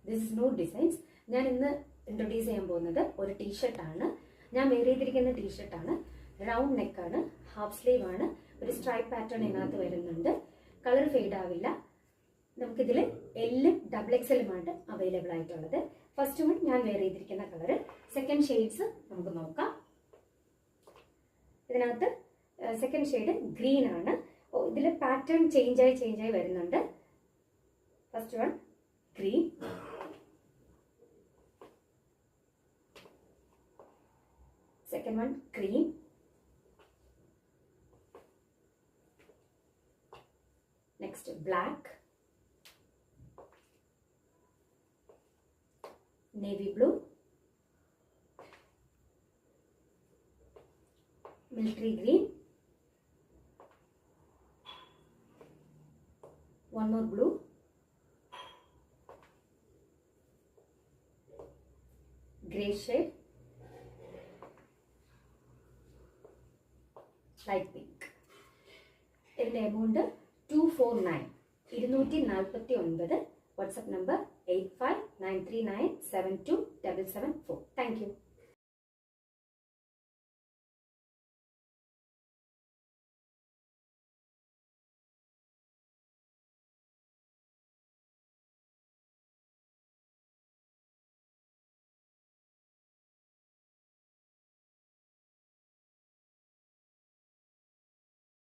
This is Noor designs. ഞാൻ ഇന്ന് introduce ചെയ്യാൻ പോകുന്നത് ഒരു ടീഷർട്ടാണ്. ഞാൻ വെയർ ചെയ്തിരിക്കുന്ന ടീഷർട്ടാണ്. റൗണ്ട് നെക്കാണ്, ഹാഫ് സ്ലീവ് ആണ്, ഒരു സ്ട്രൈപ്പ് പാറ്റേൺ ഇതിനകത്ത് വരുന്നുണ്ട്. കളർ ഫെയ്ഡ് ആവില്ല. നമുക്കിതിൽ എല്ലും XXLുമാണ് അവൈലബിൾ ആയിട്ടുള്ളത്. ഫസ്റ്റ് വൺ ഞാൻ വെയർ ചെയ്തിരിക്കുന്ന കളർ. സെക്കൻഡ് ഷെയ്ഡ്സ് നമുക്ക് നോക്കാം. ഇതിനകത്ത് സെക്കൻഡ് ഷെയ്ഡ് ഗ്രീൻ ആണ്. ഇതിൽ പാറ്റേൺ ചേഞ്ചായി വരുന്നുണ്ട്. First one green, second one cream, next black, navy blue, military green, one more blue, grey shade, light pink. ഇതിന്റെ amount 249, 249. WhatsApp number 8593972774. Thank you.